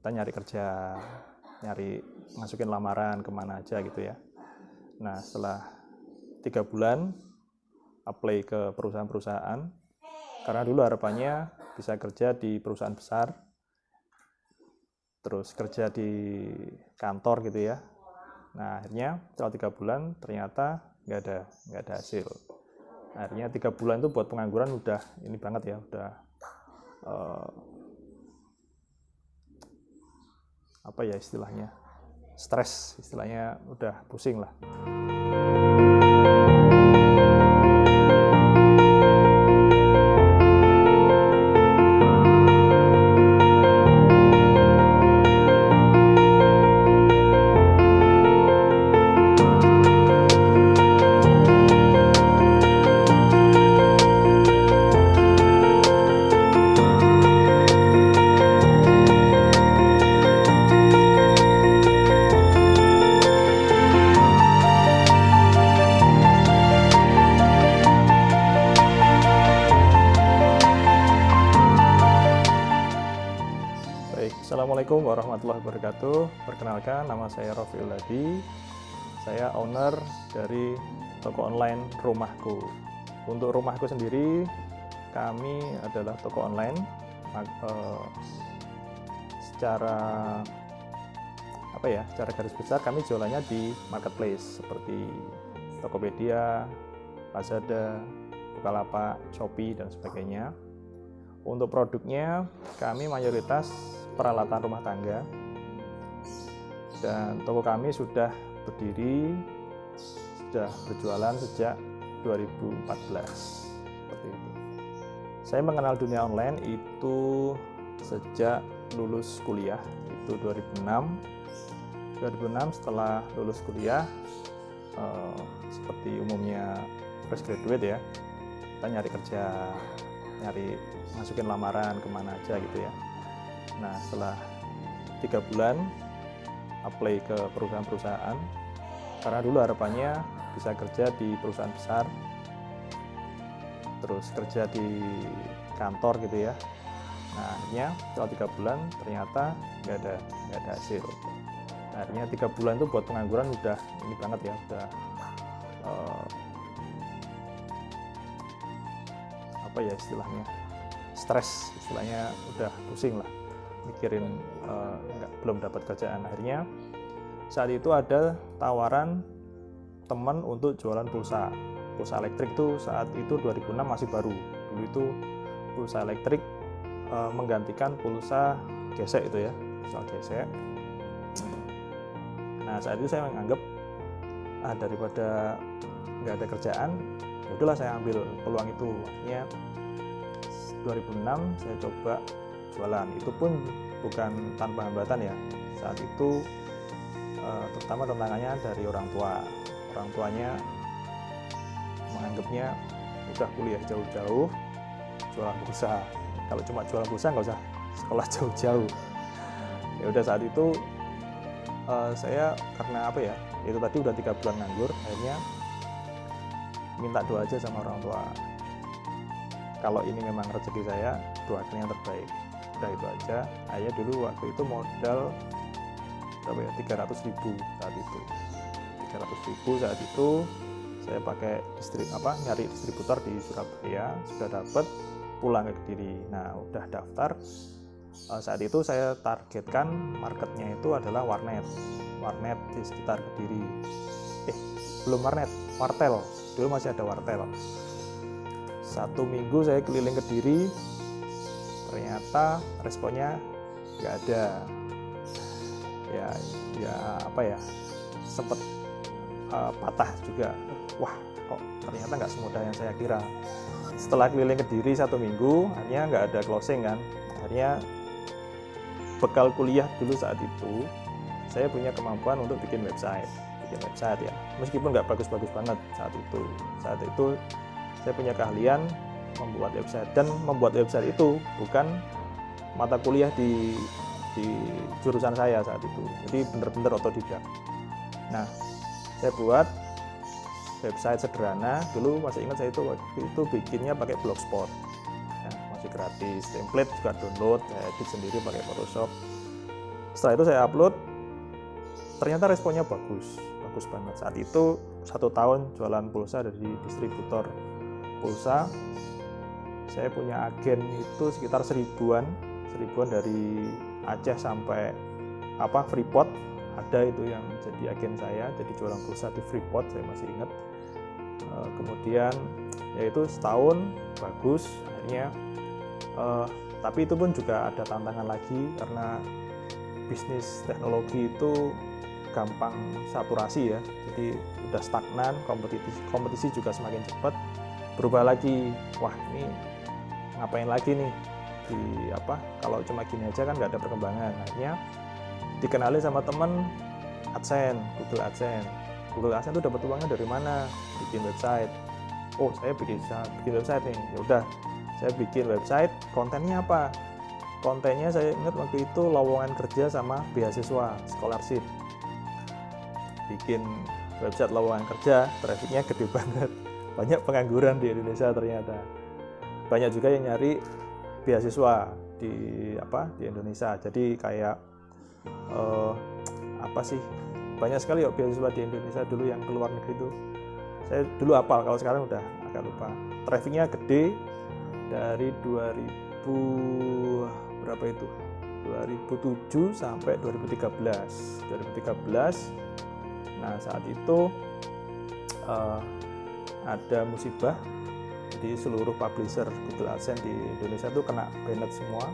kita nyari kerja, masukin lamaran kemana aja gitu ya. Nah setelah 3 bulan apply ke perusahaan-perusahaan, karena dulu harapannya bisa kerja di perusahaan besar, terus kerja di kantor gitu ya. Nah akhirnya setelah 3 bulan ternyata nggak ada hasil. Akhirnya 3 bulan itu buat pengangguran udah ini banget ya, udah apa ya istilahnya, stres istilahnya, udah pusing lah. Assalamualaikum warahmatullahi wabarakatuh. Perkenalkan, nama saya Rofiul Hadi. Saya owner dari toko online Rumahku. Untuk Rumahku sendiri, kami adalah toko online. Secara garis besar kami jualannya di marketplace seperti Tokopedia, Lazada, Bukalapak, Shopee dan sebagainya. Untuk produknya, kami mayoritas peralatan rumah tangga, dan toko kami sudah berjualan sejak 2014 seperti itu. Saya mengenal dunia online itu sejak lulus kuliah, itu 2006. Setelah lulus kuliah, seperti umumnya fresh graduate ya, kita nyari kerja, masukin lamaran kemana aja gitu ya. Nah setelah 3 bulan apply ke perusahaan-perusahaan, karena dulu harapannya bisa kerja di perusahaan besar, terus kerja di kantor gitu ya. Nah akhirnya setelah 3 bulan ternyata nggak ada hasil. Nah, akhirnya 3 bulan itu buat pengangguran udah ini banget ya, udah apa ya istilahnya, stres istilahnya, udah pusing lah mikirin belum dapat kerjaan. Akhirnya saat itu ada tawaran teman untuk jualan pulsa elektrik. Tuh saat itu 2006 masih baru. Dulu itu pulsa elektrik menggantikan pulsa gesek itu ya, pulsa gesek. Nah saat itu saya menganggap daripada nggak ada kerjaan, ya udahlah saya ambil peluang itu. Akhirnya 2006 saya coba jualan, itu pun bukan tanpa hambatan ya. Saat itu terutama tantangannya dari orang tuanya menganggapnya udah kuliah jauh-jauh jualan pulsa, kalau cuma jualan pulsa nggak usah sekolah jauh-jauh. Ya udah saat itu saya karena itu tadi udah 3 bulan nganggur, akhirnya minta doa aja sama orang tua, kalau ini memang rezeki saya, doakan yang terbaik. Udah itu aja. Ayah dulu waktu itu modal 300.000 saat itu. 300.000 saat itu saya pakai nyari distributor di Surabaya, sudah dapat, pulang ke Kediri. Nah udah daftar. Saat itu saya targetkan marketnya itu adalah warnet di sekitar Kediri. Belum wartel. Dulu masih ada wartel. 1 minggu saya keliling Kediri, ternyata responnya nggak ada. Sempet patah juga. Wah, kok ternyata nggak semudah yang saya kira. Setelah keliling Kediri 1 minggu, akhirnya nggak ada closing kan. Akhirnya bekal kuliah dulu saat itu, saya punya kemampuan untuk bikin website ya. Meskipun nggak bagus-bagus banget saat itu. Saat itu saya punya keahlian membuat website, dan membuat website itu bukan mata kuliah di jurusan saya saat itu, jadi bener-bener otodidak. Nah saya buat website sederhana dulu, masih ingat saya waktu itu bikinnya pakai Blogspot ya, masih gratis, template juga download, saya edit sendiri pakai Photoshop. Setelah itu saya upload, ternyata responnya bagus banget. Saat itu 1 tahun jualan pulsa dari distributor pulsa. Saya punya agen itu sekitar 1000-an dari Aceh sampai Freeport, ada itu yang jadi agen saya, jadi jualan pulsa di Freeport, saya masih ingat. Kemudian yaitu setahun bagus akhirnya, tapi itu pun juga ada tantangan lagi karena bisnis teknologi itu gampang saturasi ya, jadi udah stagnan, kompetisi juga semakin cepat. Berubah lagi, wah ini ngapain lagi nih kalau cuma gini aja kan nggak ada perkembangan. Akhirnya dikenali sama temen Google AdSense itu dapat uangnya dari mana? Bikin website. Oh, saya bikin website nih. Ya udah, saya bikin website. Kontennya apa? Kontennya saya ingat waktu itu lowongan kerja sama beasiswa, scholarship. Bikin website lowongan kerja, trafficnya gede banget. Banyak pengangguran di Indonesia ternyata. Banyak juga yang nyari beasiswa di Indonesia. Jadi kayak banyak sekali ya beasiswa di Indonesia dulu yang keluar negeri itu. Saya dulu hafal, kalau sekarang udah agak lupa. Trafficnya gede dari 2007 sampai 2013. Nah, saat itu ada musibah, jadi seluruh publisher Google AdSense di Indonesia itu kena banned semua.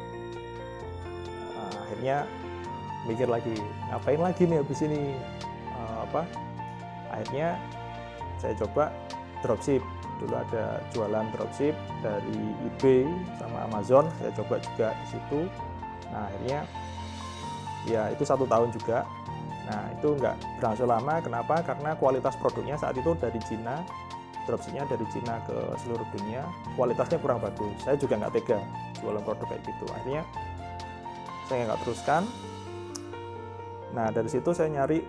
Akhirnya mikir lagi, ngapain lagi nih habis ini, akhirnya saya coba dropship. Dulu ada jualan dropship dari eBay sama Amazon, saya coba juga di situ. Nah, akhirnya ya itu 1 tahun juga. Nah, itu nggak berlangsung lama. Kenapa? Karena kualitas produknya saat itu dari Cina, dropshipnya dari Cina ke seluruh dunia, kualitasnya kurang bagus. Saya juga nggak tega jualan produk kayak gitu. Akhirnya saya nggak teruskan. Nah, dari situ saya nyari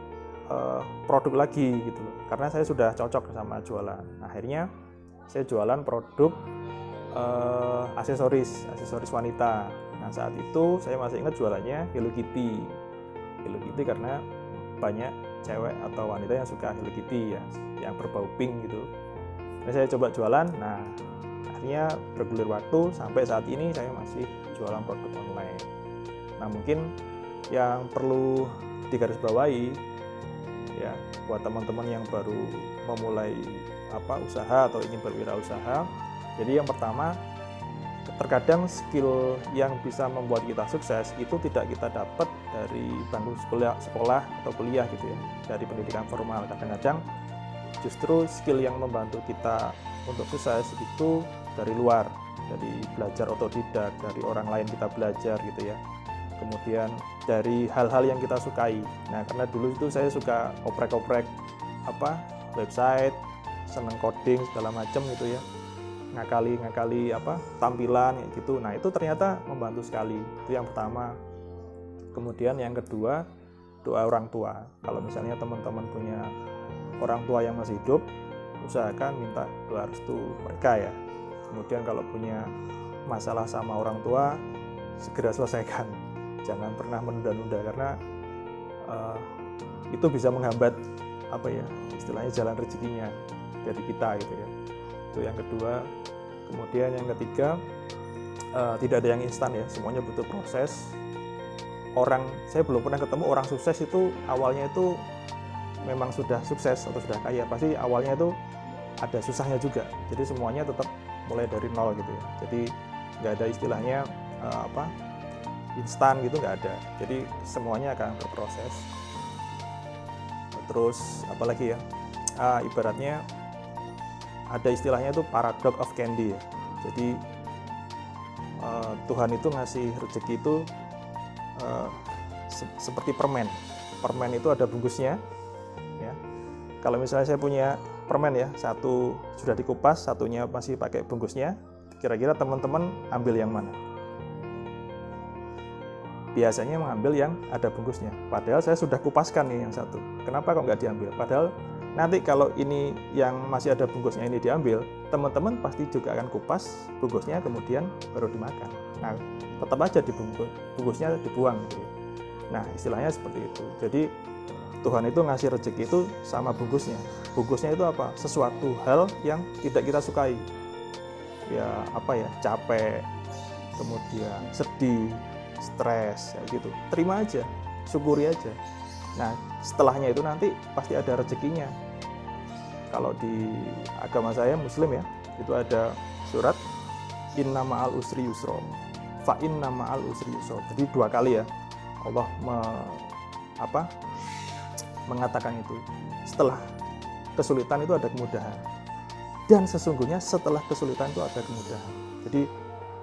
produk lagi gitu loh, karena saya sudah cocok sama jualan. Akhirnya saya jualan produk aksesoris wanita. Nah, saat itu saya masih ingat jualannya Hello Kitty karena banyak cewek atau wanita yang suka Hello Kitty ya, yang berbau pink gitu. Nah, saya coba jualan. Nah, akhirnya bergulir waktu sampai saat ini saya masih jualan produk online. Nah, mungkin yang perlu digarisbawahi ya buat teman-teman yang baru memulai usaha atau ingin berwirausaha. Jadi yang pertama, terkadang skill yang bisa membuat kita sukses itu tidak kita dapat dari bangku sekolah atau kuliah gitu ya, dari pendidikan formal. Kadang-kadang justru skill yang membantu kita untuk sukses itu dari luar, dari belajar otodidak, dari orang lain kita belajar gitu ya. Kemudian dari hal-hal yang kita sukai. Nah, karena dulu itu saya suka oprek-oprek website, seneng coding segala macam gitu ya, ngakali tampilan kayak gitu. Nah, itu ternyata membantu sekali. Itu yang pertama. Kemudian yang kedua, doa orang tua. Kalau misalnya teman-teman punya orang tua yang masih hidup, usahakan minta doa restu mereka ya. Kemudian kalau punya masalah sama orang tua, segera selesaikan. Jangan pernah menunda-nunda, karena itu bisa menghambat istilahnya jalan rezekinya dari kita gitu ya. Itu yang kedua. Kemudian yang ketiga, tidak ada yang instan ya, semuanya butuh proses. Saya belum pernah ketemu orang sukses itu awalnya itu memang sudah sukses atau sudah kaya. Pasti awalnya itu ada susahnya juga. Jadi semuanya tetap mulai dari nol gitu ya. Jadi nggak ada istilahnya instan gitu, nggak ada. Jadi semuanya akan berproses. Terus apalagi ya, ibaratnya ada istilahnya itu paradox of candy ya. Jadi Tuhan itu ngasih rezeki itu seperti permen. Permen itu ada bungkusnya ya. Kalau misalnya saya punya permen ya, satu sudah dikupas, satunya masih pakai bungkusnya, kira-kira teman-teman ambil yang mana? Biasanya mengambil yang ada bungkusnya. Padahal saya sudah kupaskan nih yang satu. Kenapa kok nggak diambil? Padahal nanti kalau ini yang masih ada bungkusnya ini diambil, teman-teman pasti juga akan kupas bungkusnya, kemudian baru dimakan. Nah, tetap aja bungkusnya dibuang gitu ya. Nah, istilahnya seperti itu. Jadi Tuhan itu ngasih rezeki itu sama bungkusnya. Bungkusnya itu apa? Sesuatu hal yang tidak kita sukai. Ya apa ya, capek, kemudian sedih, stres, ya gitu. Terima aja, syukuri aja. Nah, setelahnya itu nanti pasti ada rezekinya. Kalau di agama saya Muslim ya, itu ada surat Inna ma'al usri yusra, fa inna ma'al usri yusra. Jadi 2 kali ya Allah mengatakan itu. Setelah kesulitan itu ada kemudahan. Dan sesungguhnya setelah kesulitan itu ada kemudahan. Jadi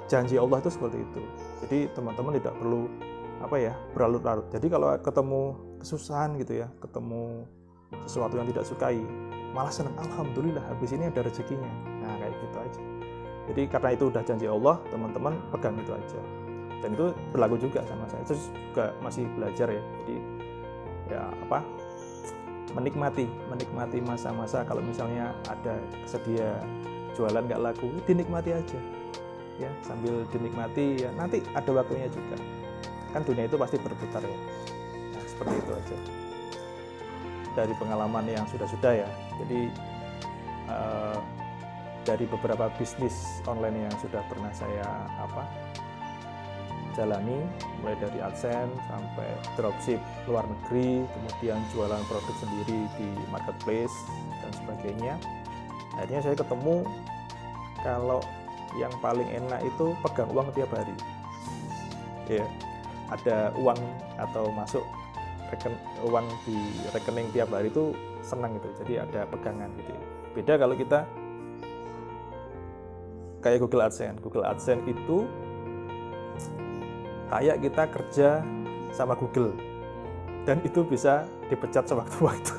janji Allah itu seperti itu. Jadi teman-teman tidak perlu berlarut-larut. Jadi kalau ketemu kesusahan gitu ya, ketemu sesuatu yang tidak sukai, malah senang, alhamdulillah habis ini ada rezekinya. Nah, kayak gitu aja. Jadi karena itu udah janji Allah, teman-teman pegang itu aja. Dan itu berlaku juga sama saya. Terus juga masih belajar ya. Jadi ya menikmati masa-masa. Kalau misalnya ada kesedihan, jualan nggak laku, dinikmati aja ya, sambil dinikmati ya, nanti ada waktunya juga, kan dunia itu pasti berputar ya. Nah, seperti itu aja dari pengalaman yang sudah ya. Jadi dari beberapa bisnis online yang sudah pernah saya jalani, mulai dari AdSense sampai dropship luar negeri, kemudian jualan produk sendiri di marketplace dan sebagainya. Akhirnya saya ketemu kalau yang paling enak itu pegang uang tiap hari. Ya, ada uang atau masuk uang di rekening tiap hari itu senang gitu. Jadi ada pegangan gitu. Beda kalau kita kayak Google AdSense. Google AdSense itu kayak kita kerja sama Google, dan itu bisa dipecat sewaktu-waktu.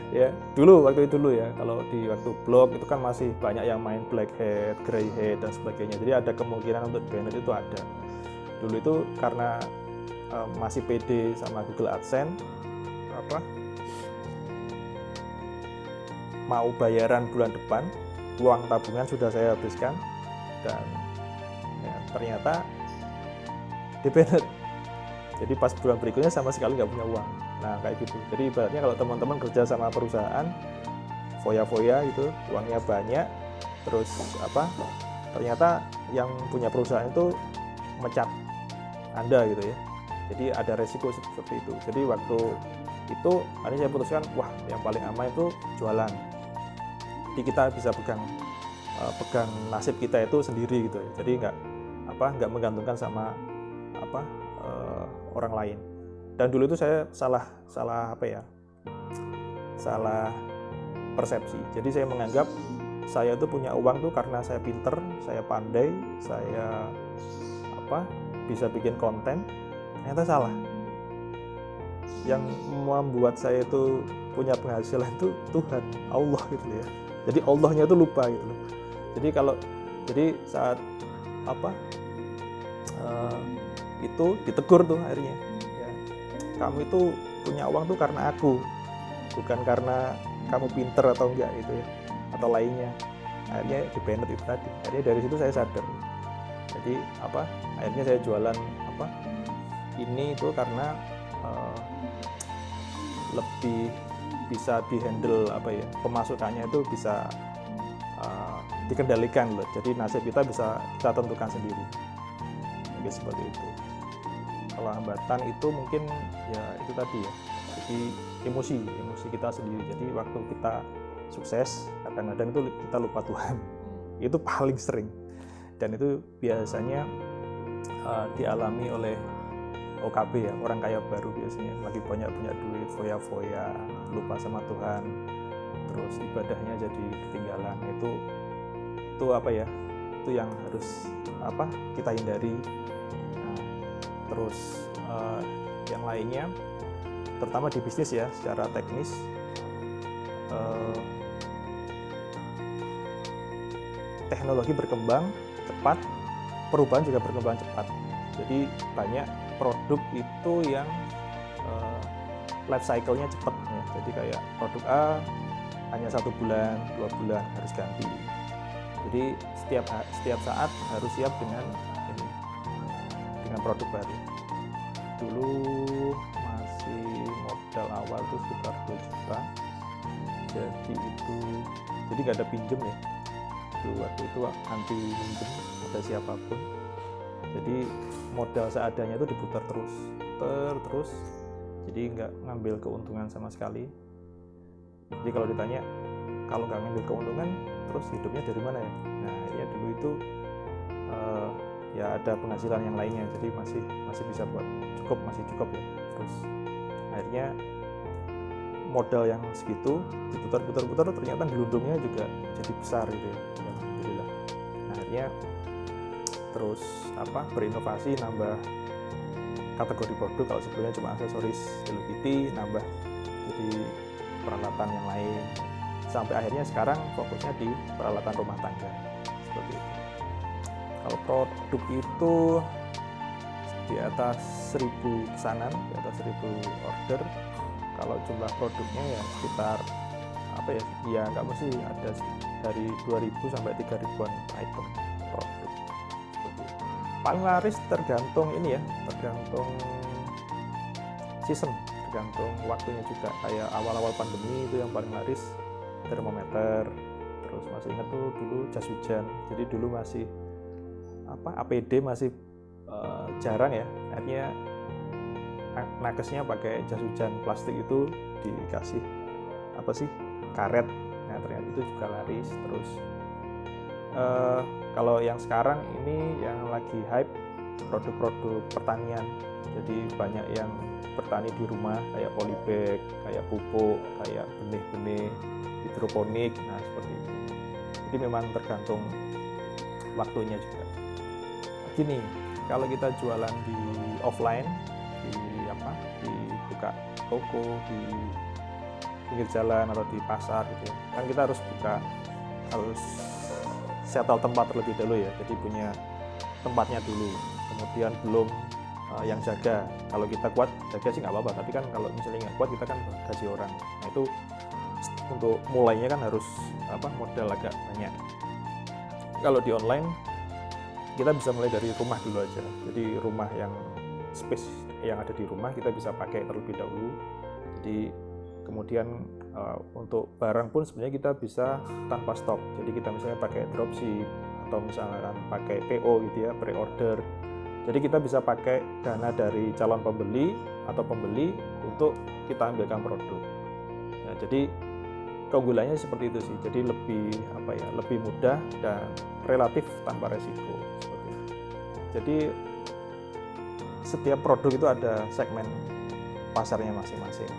Ya, waktu itu ya, kalau di waktu blog itu kan masih banyak yang main black hat, grey hat dan sebagainya. Jadi ada kemungkinan untuk banned itu ada. Dulu itu karena masih pede sama Google AdSense, mau bayaran bulan depan, uang tabungan sudah saya habiskan, dan ya, ternyata di-banned. Jadi pas bulan berikutnya sama sekali nggak punya uang. Nah, kayak gitu. Jadi ibaratnya kalau teman-teman kerja sama perusahaan, foya-foya itu uangnya banyak, terus ternyata yang punya perusahaan itu mecat Anda gitu ya. Jadi ada resiko seperti itu. Jadi waktu itu akhirnya saya putuskan, wah yang paling aman itu jualan. Jadi kita bisa pegang nasib kita itu sendiri gitu ya. Jadi nggak menggantungkan sama orang lain. Dan dulu itu saya salah persepsi. Jadi saya menganggap saya itu punya uang tuh karena saya pinter, saya pandai, saya bisa bikin konten. Ternyata salah. Yang membuat saya itu punya penghasilan itu Tuhan, Allah gitu ya. Jadi Allahnya itu lupa gitu loh. Jadi saat itu ditegur tuh akhirnya ya, kamu itu punya uang tuh karena aku, bukan karena kamu pinter atau enggak gitu ya, atau lainnya. Akhirnya di-banned itu tadi. Akhirnya dari situ saya sadar. Jadi akhirnya saya jualan ini itu karena lebih bisa dihandle pemasukannya itu bisa dikendalikan loh. Jadi nasib kita bisa kita tentukan sendiri. Jadi seperti itu. Kalau hambatan itu mungkin ya itu tadi ya. Jadi emosi kita sendiri. Jadi waktu kita sukses, kadang-kadang itu kita lupa Tuhan. Itu paling sering. Dan itu biasanya dialami oleh OKB ya, orang kaya baru biasanya. Lagi banyak punya duit, foya-foya, lupa sama Tuhan. Terus ibadahnya jadi ketinggalan. Itu itu yang harus kita hindari. Nah, terus yang lainnya, terutama di bisnis ya, secara teknis, teknologi berkembang cepat, perubahan juga berkembang cepat. Jadi banyak produk itu yang life cycle-nya cepat ya. Jadi kayak produk A hanya 1 bulan, 2 bulan harus ganti. Jadi setiap saat harus siap dengan produk baru. dulu masih modal awal tuh sekitar 2 juta, jadi nggak ada pinjem ya. Waktu itu anti pinjem pada siapapun, jadi modal seadanya itu diputar terus, jadi nggak ngambil keuntungan sama sekali. Jadi kalau ditanya, kalau nggak ngambil keuntungan terus hidupnya dari mana ya? Nah ya dulu itu ya ada penghasilan yang lainnya, jadi masih bisa buat masih cukup ya. Terus akhirnya modal yang segitu diputar ternyata gelundungnya juga jadi besar gitu ya, alhamdulillah. Nah, akhirnya terus berinovasi, nambah kategori produk. Kalau sebelumnya cuma aksesoris Hello Kitty, nambah jadi peralatan yang lain, sampai akhirnya sekarang fokusnya di peralatan rumah tangga seperti itu. Kalau produk itu di atas 1000 pesanan, di atas 1000 order. Kalau jumlah produknya ya sekitar ya nggak mesti, ada dari 2000 sampai 3000-an item produk seperti itu. Paling laris tergantung tergantung season, tergantung waktunya juga. Kayak awal-awal pandemi itu yang paling laris termometer. Terus masih ingat tuh dulu jas hujan, jadi dulu masih APD masih jarang ya, akhirnya nakesnya pakai jas hujan plastik itu dikasih karet. Nah ternyata itu juga laris. Terus kalau yang sekarang ini yang lagi hype produk-produk pertanian, jadi banyak yang bertani di rumah, kayak polybag, kayak pupuk, kayak benih-benih hidroponik. Nah seperti itu. Jadi memang tergantung waktunya juga. Gini, kalau kita jualan di offline, di buka toko di pinggir jalan atau di pasar gitu ya, kan kita harus settle tempat terlebih dahulu ya, jadi punya tempatnya dulu, kemudian belum yang jaga. Kalau kita kuat jaga sih nggak apa-apa, tapi kan kalau misalnya nggak kuat kita kan gaji orang. Nah itu untuk mulainya kan harus modal agak banyak. Kalau di online kita bisa mulai dari rumah dulu aja, jadi rumah yang space yang ada di rumah kita bisa pakai terlebih dahulu. Jadi kemudian untuk barang pun sebenarnya kita bisa tanpa stok, jadi kita misalnya pakai dropship atau misalkan pakai PO gitu ya, pre-order. Jadi kita bisa pakai dana dari calon pembeli atau pembeli untuk kita ambilkan produk. Nah, jadi keunggulannya seperti itu sih, jadi lebih mudah dan relatif tanpa resiko seperti itu. Jadi setiap produk itu ada segmen pasarnya masing-masing.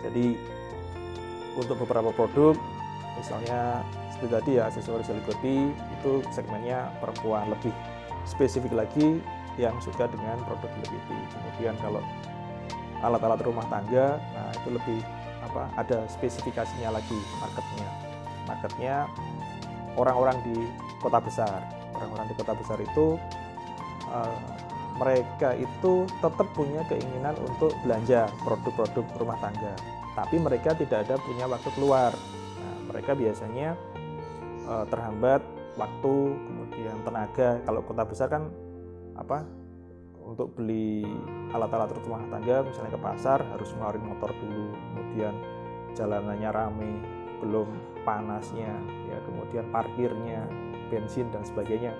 Jadi untuk beberapa produk, misalnya seperti tadi ya aksesoris Hello Kitty, itu segmennya perempuan, lebih spesifik lagi yang suka dengan produk Hello Kitty. Kemudian kalau alat-alat rumah tangga, nah itu lebih ada spesifikasinya lagi, marketnya orang-orang di kota besar. Orang-orang di kota besar itu mereka itu tetap punya keinginan untuk belanja produk-produk rumah tangga, tapi mereka tidak ada punya waktu keluar. Nah, mereka biasanya terhambat waktu, kemudian tenaga. Kalau kota besar kan untuk beli alat-alat rumah tangga misalnya ke pasar harus ngeluarin motor dulu, kemudian jalanannya rame, belum panasnya ya, kemudian parkirnya, bensin dan sebagainya.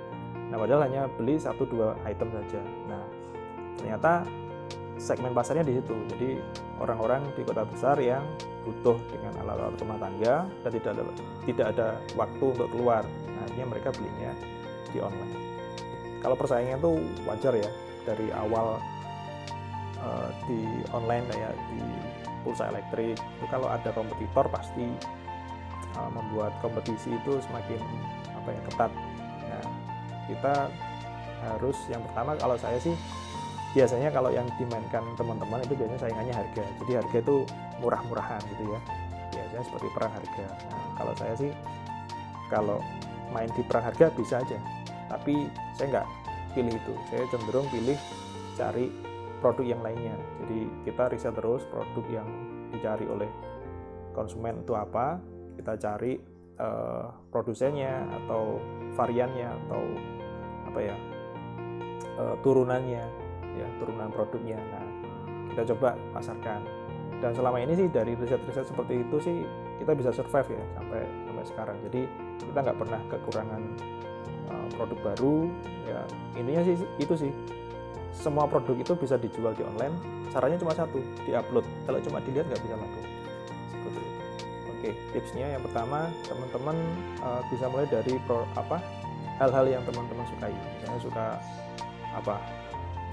Nah, padahal hanya beli 1-2 item saja. Nah, ternyata segmen pasarnya di situ. Jadi orang-orang di kota besar yang butuh dengan alat-alat rumah tangga dan tidak ada waktu untuk keluar. Nah, akhirnya mereka belinya di online. Kalau persaingan itu wajar ya, dari awal di online kayak di pulsa elektrik itu, kalau ada kompetitor pasti membuat kompetisi itu semakin ketat. Nah, kita harus yang pertama, kalau saya sih biasanya kalau yang dimainkan teman-teman itu biasanya saingannya harga. Jadi harga itu murah-murahan gitu ya, biasanya seperti perang harga. Nah, kalau saya sih kalau main di perang harga bisa aja, tapi saya nggak pilih itu. Saya cenderung pilih cari produk yang lainnya. Jadi kita riset terus produk yang dicari oleh konsumen itu apa, kita cari produsennya atau variannya atau turunannya. ya, turunan produknya. Nah, kita coba pasarkan. Dan selama ini sih dari riset-riset seperti itu sih kita bisa survive ya sampai sekarang. Jadi kita nggak pernah kekurangan produk baru. Ya intinya sih itu sih, semua produk itu bisa dijual di online. Caranya cuma satu, diupload. Kalau cuma dilihat nggak bisa laku. Seperti itu. Oke, tipsnya yang pertama, teman-teman bisa mulai dari hal-hal yang teman-teman sukai. Misalnya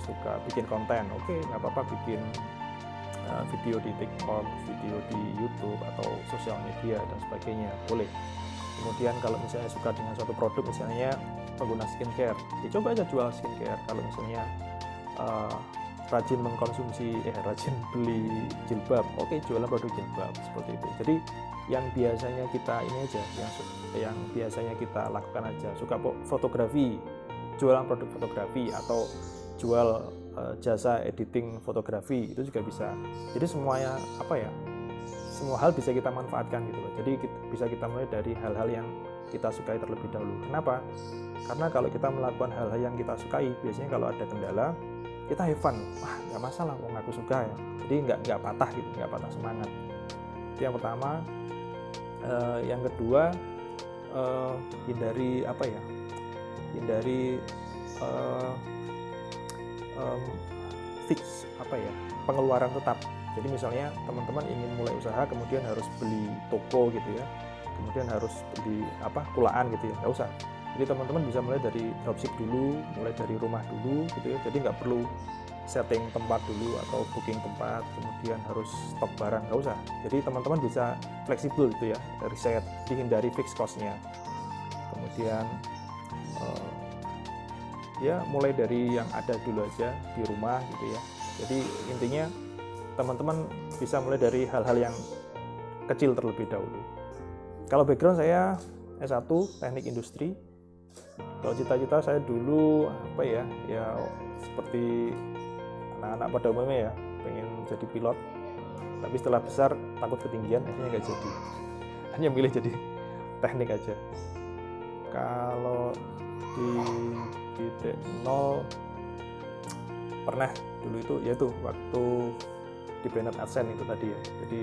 suka bikin konten, oke, nggak apa-apa bikin video di TikTok, video di YouTube atau sosial media dan sebagainya, boleh. Kemudian kalau misalnya suka dengan suatu produk, misalnya pengguna skincare, ya coba aja jual skincare. Kalau misalnya rajin beli jilbab, oke, jualan produk jilbab, seperti itu. Jadi yang biasanya kita ini aja, yang biasanya kita lakukan aja. Suka fotografi, jualan produk fotografi, atau jual jasa editing fotografi, itu juga bisa. Jadi semuanya semua hal bisa kita manfaatkan gitu loh. Jadi bisa kita mulai dari hal-hal yang kita sukai terlebih dahulu. Kenapa? Karena kalau kita melakukan hal-hal yang kita sukai, biasanya kalau ada kendala, kita have fun. Wah, nggak masalah, wong aku suka ya. Jadi nggak patah gitu, nggak patah semangat. Itu yang pertama. Yang kedua, hindari fix pengeluaran tetap. Jadi misalnya teman-teman ingin mulai usaha, kemudian harus beli toko gitu ya, kemudian harus beli kulaan gitu ya, nggak usah. Jadi teman-teman bisa mulai dari dropship dulu, mulai dari rumah dulu gitu ya. Jadi nggak perlu setting tempat dulu atau booking tempat, kemudian harus stok barang, nggak usah. Jadi teman-teman bisa fleksibel gitu ya, riset, dihindari fixed cost-nya. Kemudian ya mulai dari yang ada dulu aja di rumah gitu ya. Jadi intinya teman-teman bisa mulai dari hal-hal yang kecil terlebih dahulu. Kalau background saya S1 teknik industri. Kalau cita-cita saya dulu ya seperti anak-anak pada umumnya ya, pengen jadi pilot. Tapi setelah besar takut ketinggian, akhirnya nggak jadi. Hanya milih jadi teknik aja. Kalau di titik nol pernah dulu itu, yaitu waktu di Bennett AdSense itu tadi ya. Jadi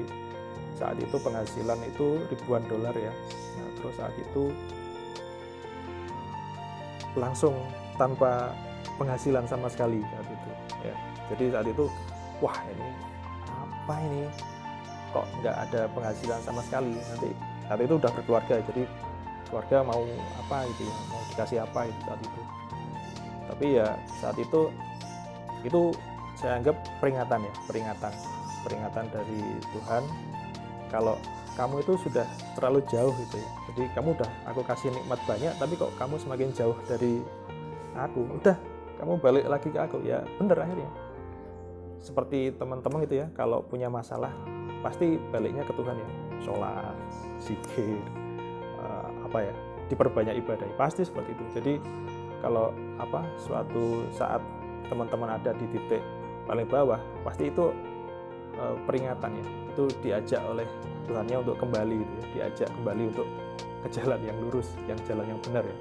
saat itu penghasilan itu ribuan dolar ya. Nah, terus saat itu langsung tanpa penghasilan sama sekali saat itu ya. Jadi saat itu wah, ini apa ini, kok nggak ada penghasilan sama sekali. Nanti saat itu udah berkeluarga, jadi keluarga mau apa gitu ya, mau dikasih apa itu saat itu. Tapi ya saat itu saya anggap peringatan dari Tuhan, kalau kamu itu sudah terlalu jauh gitu ya. Jadi kamu udah aku kasih nikmat banyak, tapi kok kamu semakin jauh dari aku. Udah, kamu balik lagi ke aku. Ya bener akhirnya. Seperti teman-teman gitu ya, kalau punya masalah pasti baliknya ke Tuhan ya. Sholat, zikir, diperbanyak ibadah. Pasti seperti itu. Jadi kalau suatu saat teman-teman ada di titik paling bawah, pasti itu peringatan ya. Itu diajak oleh Tuhannya untuk kembali gitu ya. Diajak kembali untuk ke jalan yang lurus, jalan yang benar ya.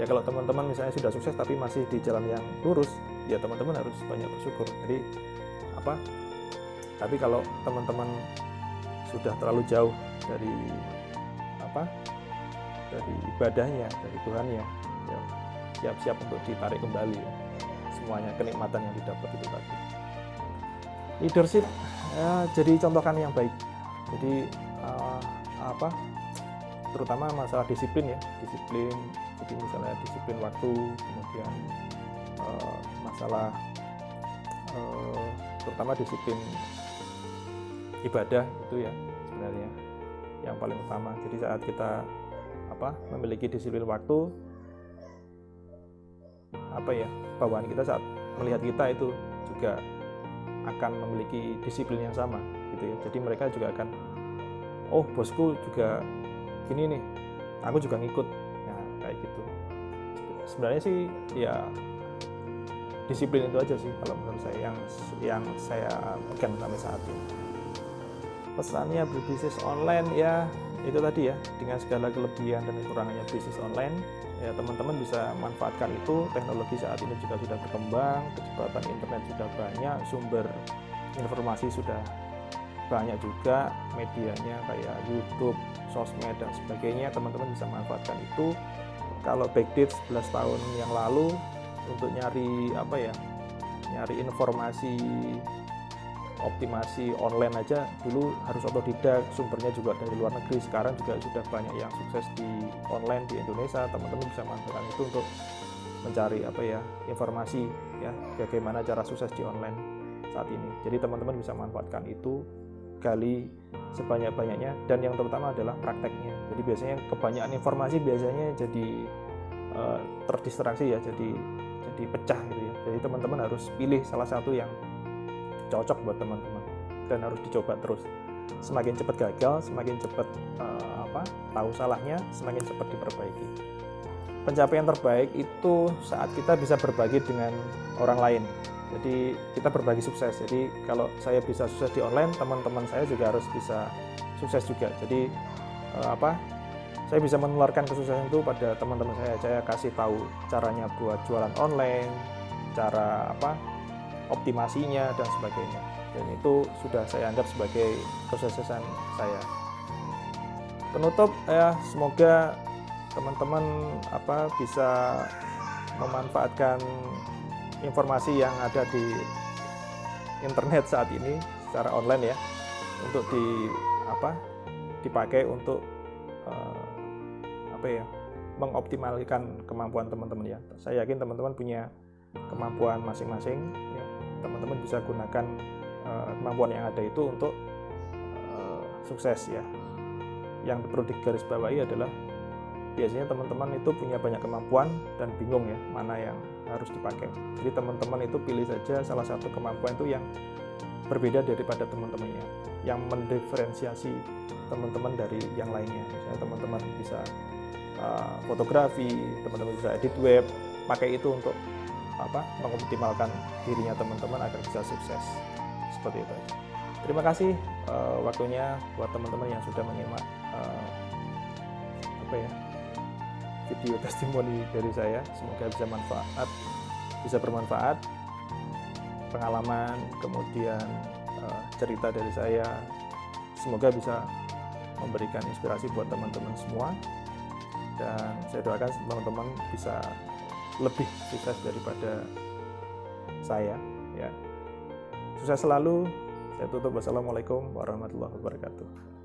Ya kalau teman-teman misalnya sudah sukses tapi masih di jalan yang lurus, ya teman-teman harus banyak bersyukur. Jadi tapi kalau teman-teman sudah terlalu jauh dari dari ibadahnya, dari Tuhannya, ya siap-siap untuk ditarik kembali ya. Semuanya kenikmatan yang didapat itu tadi. Leadership ya, jadi contohkan yang baik. Jadi terutama masalah disiplin ya, jadi misalnya disiplin waktu, kemudian masalah terutama disiplin ibadah itu ya sebenarnya yang paling utama. Jadi saat kita memiliki disiplin waktu, bawaan kita saat melihat kita itu juga akan memiliki disiplin yang sama gitu ya. Jadi mereka juga akan, oh bosku juga gini nih, aku juga ngikut. Nah kayak gitu. Sebenarnya sih ya disiplin itu aja sih kalau menurut saya yang saya pegang sampai saat ini. Pesannya berbisnis online ya itu tadi ya, dengan segala kelebihan dan kekurangannya bisnis online, ya teman-teman bisa manfaatkan itu. Teknologi saat ini juga sudah berkembang, kecepatan internet sudah banyak, sumber informasi sudah banyak juga, medianya kayak YouTube, sosmed dan sebagainya. Teman-teman bisa manfaatkan itu. Kalau backdate 11 tahun yang lalu untuk nyari nyari informasi optimasi online aja dulu harus otodidak, sumbernya juga dari luar negeri. Sekarang juga sudah banyak yang sukses di online di Indonesia. Teman-teman bisa manfaatkan itu untuk mencari informasi ya, bagaimana cara sukses di online saat ini. Jadi teman-teman bisa manfaatkan itu, gali sebanyak-banyaknya, dan yang terutama adalah prakteknya. Jadi biasanya kebanyakan informasi biasanya jadi terdistraksi ya, jadi pecah gitu ya. Jadi teman-teman harus pilih salah satu yang cocok buat teman-teman dan harus dicoba terus. Semakin cepat gagal, semakin cepat tahu salahnya, semakin cepat diperbaiki. Pencapaian terbaik itu saat kita bisa berbagi dengan orang lain. Jadi kita berbagi sukses. Jadi kalau saya bisa sukses di online, teman-teman saya juga harus bisa sukses juga. Jadi saya bisa menularkan kesuksesan itu pada teman-teman saya. Saya kasih tahu caranya buat jualan online, cara optimasinya dan sebagainya, dan itu sudah saya anggap sebagai kesuksesan saya. Penutup ya, semoga teman-teman bisa memanfaatkan informasi yang ada di internet saat ini secara online ya, untuk dipakai untuk mengoptimalkan kemampuan teman-teman ya. Saya yakin teman-teman punya kemampuan masing-masing ya. Teman-teman bisa gunakan kemampuan yang ada itu untuk sukses ya. Yang perlu digarisbawahi adalah biasanya teman-teman itu punya banyak kemampuan dan bingung ya mana yang harus dipakai. Jadi teman-teman itu pilih saja salah satu kemampuan itu yang berbeda daripada teman-temannya, yang mendiferensiasi teman-teman dari yang lainnya. Misalnya teman-teman bisa fotografi, teman-teman bisa edit web, pakai itu untuk mengoptimalkan dirinya teman-teman agar bisa sukses. Seperti itu. Terima kasih waktunya buat teman-teman yang sudah menyimak video testimoni dari saya. Semoga bisa bermanfaat, pengalaman, kemudian cerita dari saya. Semoga bisa memberikan inspirasi buat teman-teman semua, dan saya doakan teman-teman bisa lebih sukses daripada saya ya. Sukses selalu. Saya tutup. Wassalamualaikum warahmatullahi wabarakatuh.